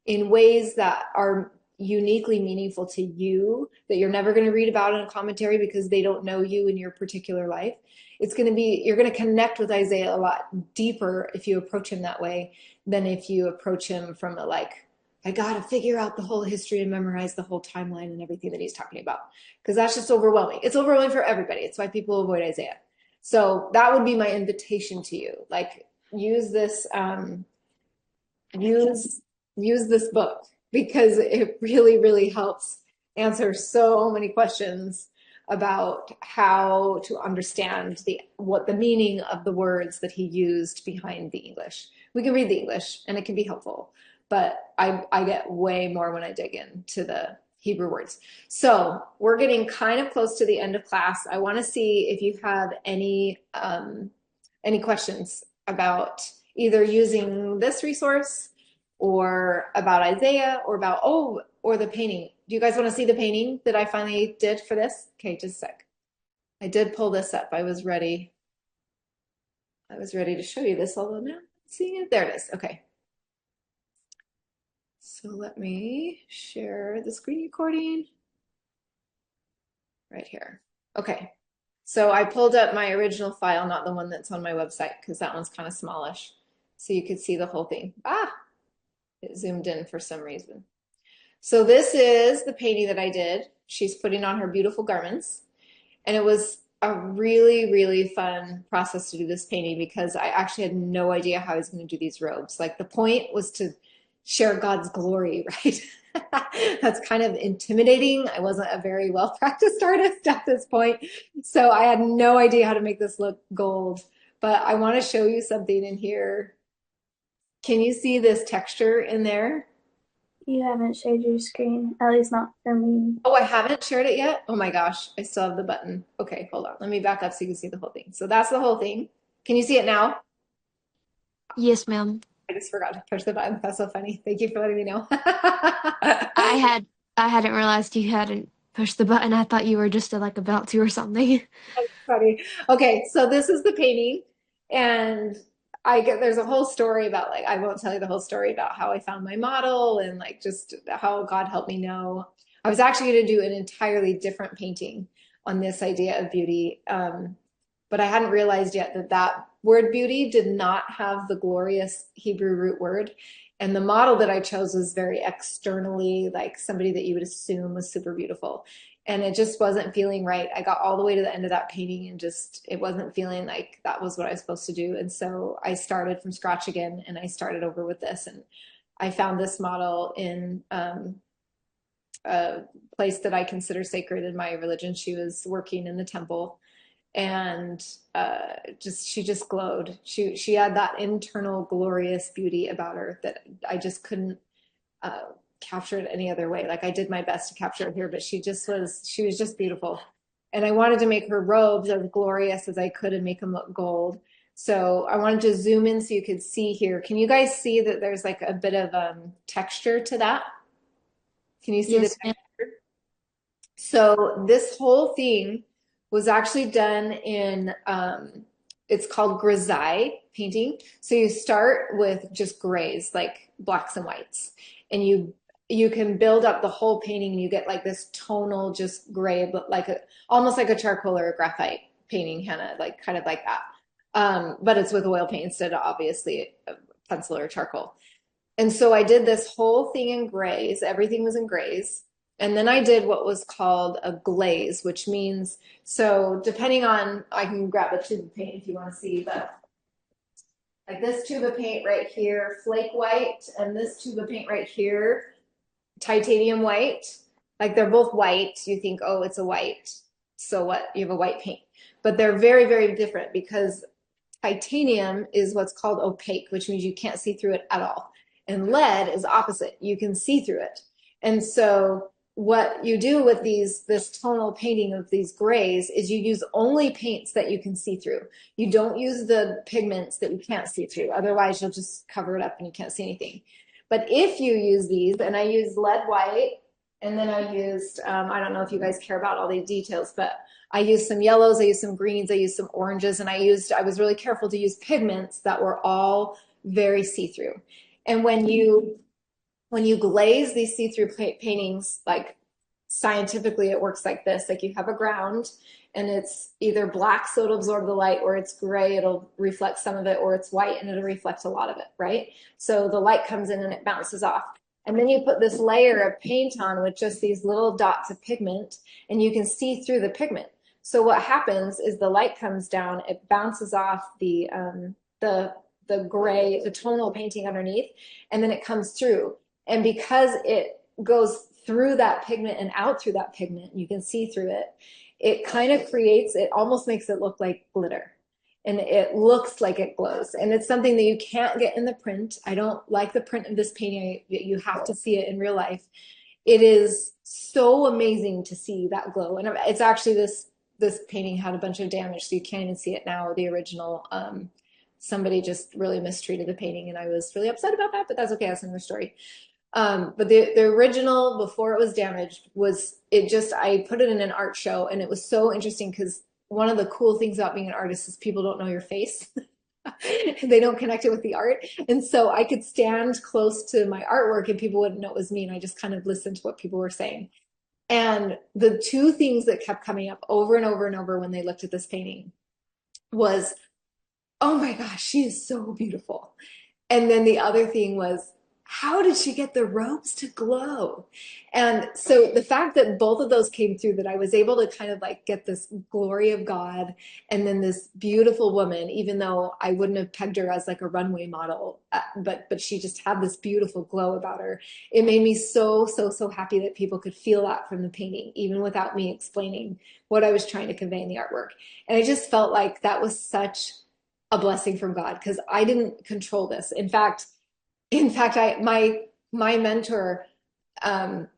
in ways that are uniquely meaningful to you, that you're never going to read about in a commentary because they don't know you in your particular life. You're going to connect with Isaiah a lot deeper if you approach him that way than if you approach him from a like, I got to figure out the whole history and memorize the whole timeline and everything that he's talking about. Because that's just overwhelming. It's overwhelming for everybody. It's why people avoid Isaiah. So that would be my invitation to you. Like use this book because it really, really helps answer so many questions about how to understand what the meaning of the words that he used behind the English. We can read the English and it can be helpful, but I get way more when I dig into the Hebrew words. So we're getting kind of close to the end of class. I want to see if you have any questions about either using this resource or about Isaiah or or the painting. Do you guys want to see the painting that I finally did for this? Okay, just a sec. I did pull this up. I was ready to show you this, although now I'm seeing it. There it is. Okay. So let me share the screen recording right here. Okay. So I pulled up my original file, not the one that's on my website, because that one's kind of smallish. So you could see the whole thing. It zoomed in for some reason. So this is the painting that I did. She's putting on her beautiful garments. And it was a really, really fun process to do this painting because I actually had no idea how I was going to do these robes. Like the point was to share God's glory, right? That's kind of intimidating. I wasn't a very well-practiced artist at this point. So I had no idea how to make this look gold. But I want to show you something in here. Can you see this texture in there? You haven't shared your screen, at least not for me. Oh, I haven't shared it yet? Oh my gosh, I still have the button. Okay, hold on. Let me back up so you can see the whole thing. So that's the whole thing. Can you see it now? Yes, ma'am. I just forgot to push the button. That's so funny. Thank you for letting me know. I hadn't realized you hadn't pushed the button. I thought you were just like about to or something. That's funny. Okay, so this is the painting, and there's a whole story about like I won't tell you the whole story about how I found my model and like just how God helped me know. I was actually going to do an entirely different painting on this idea of beauty, but I hadn't realized yet that word beauty did not have the glorious Hebrew root word. And the model that I chose was very externally, like somebody that you would assume was super beautiful. And it just wasn't feeling right. I got all the way to the end of that painting and just, it wasn't feeling like that was what I was supposed to do. And so I started from scratch again and I started over with this. And I found this model in a place that I consider sacred in my religion. She was working in the temple and just she just glowed. She had that internal glorious beauty about her that I just couldn't uh, capture it any other way. Like I did my best to capture it here, but she was just beautiful. And I wanted to make her robes as glorious as I could and make them look gold. So I wanted to zoom in so you could see here. Can you guys see that there's like a bit of texture to that? Can you see the Yes, ma'am. texture? So this whole thing was actually done in it's called grisaille painting. So you start with just grays, like blacks and whites, and you can build up the whole painting and you get like this tonal just gray, but like almost like a charcoal or a graphite painting, Hannah, like kind of like that. But it's with oil paint instead of obviously a pencil or charcoal. And so I did this whole thing in grays. Everything was in grays. And then I did what was called a glaze, which means, so depending on, I can grab a tube of paint if you want to see, but like this tube of paint right here, flake white, and this tube of paint right here, titanium white. Like they're both white. You think, oh, it's a white. So what? You have a white paint. But they're very, very different because titanium is what's called opaque, which means you can't see through it at all. And lead is opposite. You can see through it. And so what you do with this tonal painting of these grays is you use only paints that you can see through. You don't use the pigments that you can't see through. Otherwise, you'll just cover it up and you can't see anything. But if you use these, and I used lead white, and then I used, I don't know if you guys care about all these details, but I used some yellows, I used some greens, I used some oranges, and I was really careful to use pigments that were all very see-through. And when you glaze these see-through paintings, like scientifically it works like this, like you have a ground and it's either black so it'll absorb the light, or it's gray, it'll reflect some of it, or it's white and it'll reflect a lot of it, right? So the light comes in and it bounces off. And then you put this layer of paint on with just these little dots of pigment and you can see through the pigment. So what happens is the light comes down, it bounces off the gray, the tonal painting underneath, and then it comes through. And because it goes through that pigment and out through that pigment, you can see through it, it kind of creates, it almost makes it look like glitter. And it looks like it glows. And it's something that you can't get in the print. I don't like the print of this painting. You have to see it in real life. It is so amazing to see that glow. And it's actually this painting had a bunch of damage, so you can't even see it now. The original, somebody just really mistreated the painting, and I was really upset about that, but that's okay. That's another story. But the original, before it was damaged, was it just, I put it in an art show, and it was so interesting because one of the cool things about being an artist is people don't know your face. They don't connect it with the art. And so I could stand close to my artwork and people wouldn't know it was me. And I just kind of listened to what people were saying. And the two things that kept coming up over and over and over when they looked at this painting was, oh my gosh, she is so beautiful. And then the other thing was, how did she get the robes to glow? And so the fact that both of those came through, that I was able to kind of like get this glory of God and then this beautiful woman, even though I wouldn't have pegged her as like a runway model, but she just had this beautiful glow about her. It made me so, so, so happy that people could feel that from the painting, even without me explaining what I was trying to convey in the artwork. And I just felt like that was such a blessing from God because I didn't control this. In fact, my mentor, um,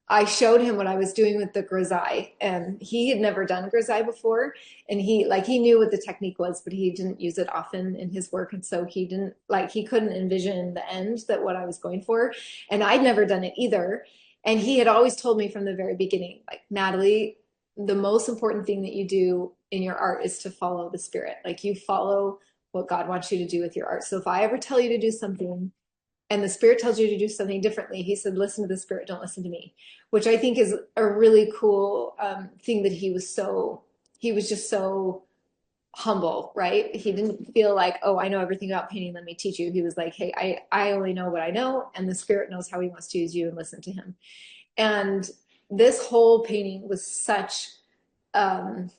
I showed him what I was doing with the grisaille, and he had never done grisaille before, and he knew what the technique was, but he didn't use it often in his work, and so he couldn't envision the end that what I was going for, and I'd never done it either, and he had always told me from the very beginning, like, Natalie, the most important thing that you do in your art is to follow the spirit, like you follow what God wants you to do with your art. So if I ever tell you to do something and the spirit tells you to do something differently, he said, listen to the spirit, don't listen to me, which I think is a really cool thing that he was just so humble, right? He didn't feel like, oh, I know everything about painting, let me teach you. He was like, hey, I only know what I know, and the Spirit knows how he wants to use you, and listen to him. And this whole painting was such um,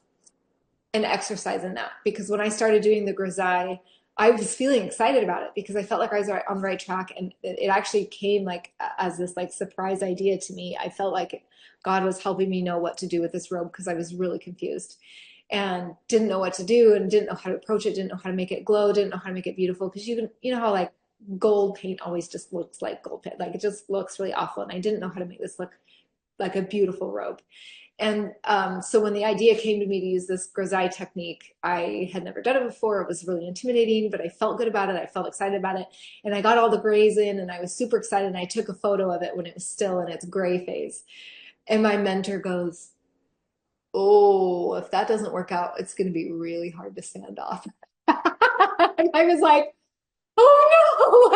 an exercise in that, because when I started doing the grisaille, I was feeling excited about it because I felt like I was on the right track, and it actually came like as this like surprise idea to me. I felt like God was helping me know what to do with this robe because I was really confused and didn't know what to do and didn't know how to approach it, didn't know how to make it glow, didn't know how to make it beautiful, because you know how like gold paint always just looks like gold paint, like it just looks really awful, and I didn't know how to make this look like a beautiful robe. And so when the idea came to me to use this grisaille technique, I had never done it before. It was really intimidating, but I felt good about it. I felt excited about it. And I got all the grays in and I was super excited. And I took a photo of it when it was still in its gray phase. And my mentor goes, oh, if that doesn't work out, it's going to be really hard to sand off. And I was like, oh no.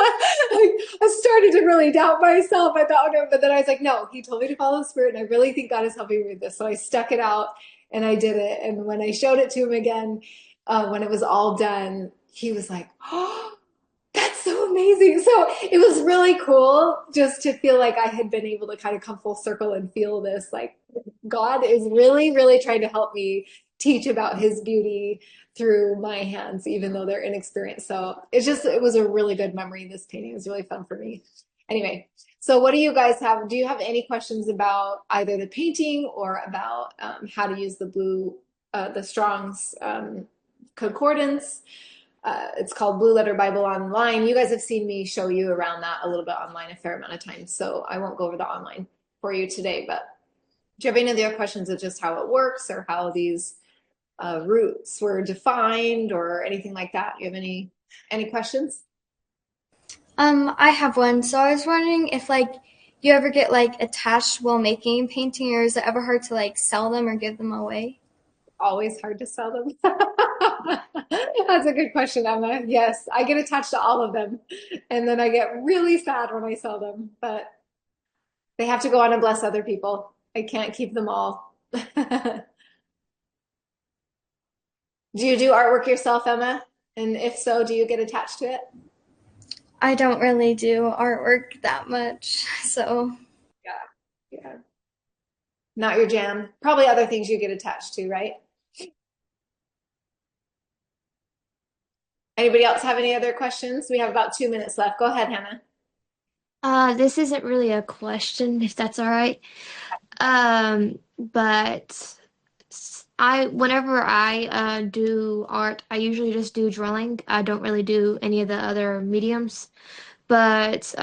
Like, I started to really doubt myself. I thought, no, but then I was like, no, he told me to follow the Spirit, and I really think God is helping me with this. So I stuck it out and I did it. And when I showed it to him again, when it was all done, he was like, oh, that's so amazing. So it was really cool just to feel like I had been able to kind of come full circle and feel this like God is really, really trying to help me teach about his beauty through my hands, even though they're inexperienced. So it was a really good memory. This painting was really fun for me. Anyway, so what do you guys have? Do you have any questions about either the painting or about how to use the Strong's concordance? It's called Blue Letter Bible Online. You guys have seen me show you around that a little bit online a fair amount of times, so I won't go over the online for you today, but do you have any other questions of just how it works or how these roots were defined or anything like that? You have any questions? I have one. So I was wondering if like you ever get like attached while making a painting, or is it ever hard to like sell them or give them away? Always hard to sell them. That's a good question, Emma. Yes, I get attached to all of them, and then I get really sad when I sell them, but they have to go on and bless other people. I can't keep them all. Do you do artwork yourself, Emma? And if so, do you get attached to it? I don't really do artwork that much, so Yeah, yeah. Not your jam. Probably other things you get attached to, right? Anybody else have any other questions? We have about 2 minutes left. Go ahead, Hannah. This isn't really a question, if that's all right. But whenever I do art, I usually just do drawing. I don't really do any of the other mediums. But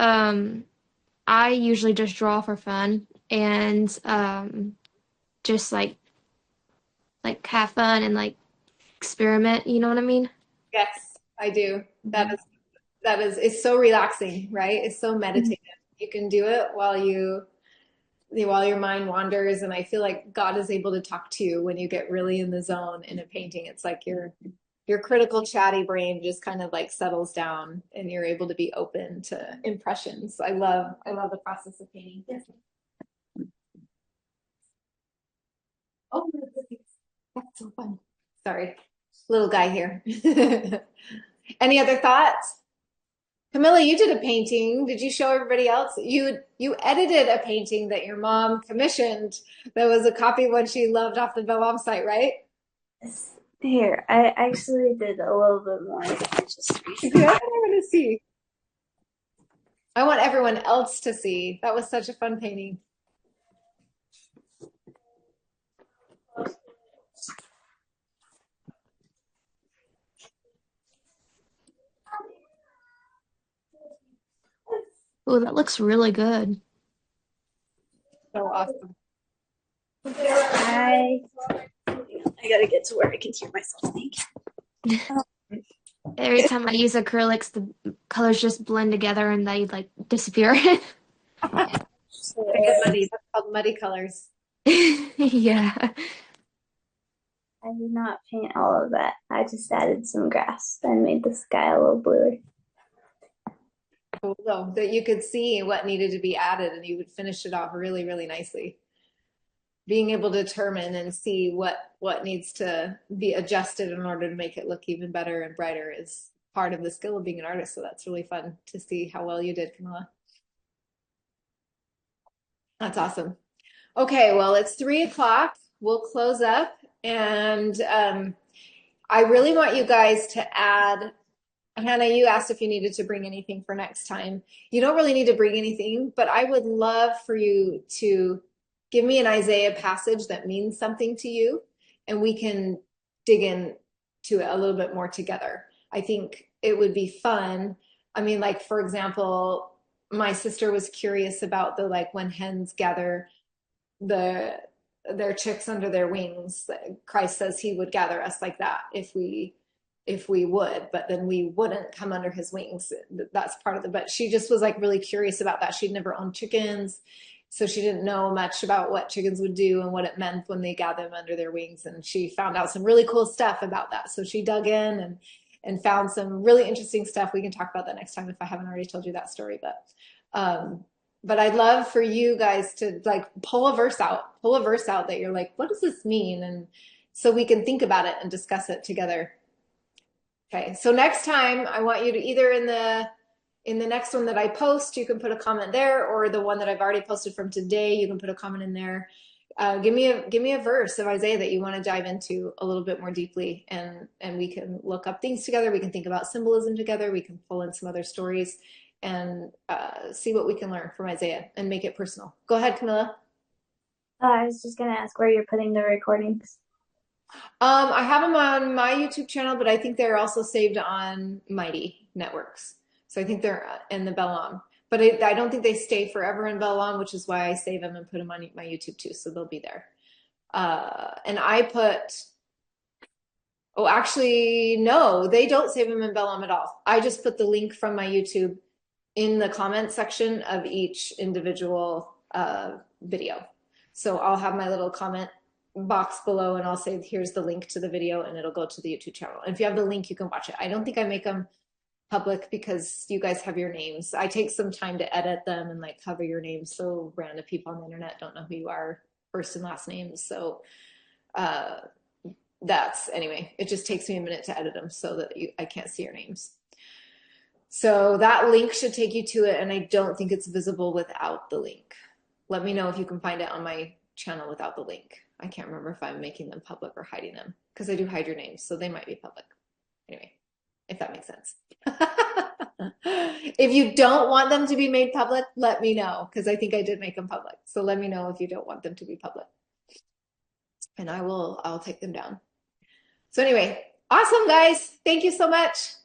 I usually just draw for fun and just like have fun and like experiment. You know what I mean? Yes, I do. It's so relaxing, right? It's so meditative. You can do it while your mind wanders, and I feel like God is able to talk to you when you get really in the zone in a painting. It's like your critical chatty brain just kind of like settles down and you're able to be open to impressions. I love the process of painting. Yes. Oh, that's so fun. Sorry, little guy here. Any other thoughts? Camilla, you did a painting. Did you show everybody else? You edited a painting that your mom commissioned that was a copy of one she loved off the Bellam site, right? Here, I actually did a little bit more than just Yeah, I want to see. I want everyone else to see. That was such a fun painting. Oh, that looks really good. So awesome. I gotta get to where I can hear myself think. Every time I use acrylics, the colors just blend together and they like disappear. So They get muddy. That's called muddy colors. Yeah. I did not paint all of that. I just added some grass and made the sky a little bluer. Cool, though, that you could see what needed to be added and you would finish it off really, really nicely. being able to determine and see what needs to be adjusted in order to make it look even better and brighter is part of the skill of being an artist. So that's really fun to see how well you did, Camilla. That's awesome. Okay, well, it's 3 o'clock. We'll close up, and I really want you guys to add. Hannah, you asked if you needed to bring anything for next time. You don't really need to bring anything, but I would love for you to give me an Isaiah passage that means something to you, and we can dig into it a little bit more together. I think it would be fun. I mean, like, for example, my sister was curious about the like when hens gather the their chicks under their wings. Christ says he would gather us like that if we would, but then we wouldn't come under his wings. That's part of the, but she just was like really curious about that. She'd never owned chickens, so she didn't know much about what chickens would do and what it meant when they gather them under their wings. And she found out some really cool stuff about that. So she dug in and found some really interesting stuff. We can talk about that next time if I haven't already told you that story. But I'd love for you guys to like pull a verse out that you're like, what does this mean? And so we can think about it and discuss it together. Okay, so next time I want you to either in the next one that I post, you can put a comment there, or the one that I've already posted from today, you can put a comment in there. Give me a verse of Isaiah that you want to dive into a little bit more deeply, and we can look up things together. We can think about symbolism together. We can pull in some other stories and see what we can learn from Isaiah and make it personal. Go ahead, Camilla. I was just gonna ask where you're putting the recordings. I have them on my YouTube channel, but I think they're also saved on Mighty Networks. So I think they're in the Bellam. But I don't think they stay forever in Bellam, which is why I save them and put them on my YouTube too. So they'll be there. And I put, oh, actually, no, they don't save them in Bellam at all. I just put the link from my YouTube in the comment section of each individual video. So I'll have my little comment box below and I'll say, here's the link to the video, and it'll go to the YouTube channel. And if you have the link, you can watch it. I don't think I make them public because you guys have your names. I take some time to edit them and like cover your names so random people on the internet don't know who you are, first and last names. So that's, anyway, it just takes me a minute to edit them so that I can't see your names. So that link should take you to it, and I don't think it's visible without the link. Let me know if you can find it on my channel without the link. I can't remember if I'm making them public or hiding them, because I do hide your names, so they might be public. Anyway, if that makes sense. If you don't want them to be made public, let me know, because I think I did make them public. So let me know if you don't want them to be public, and I'll take them down. So anyway, awesome, guys. Thank you so much.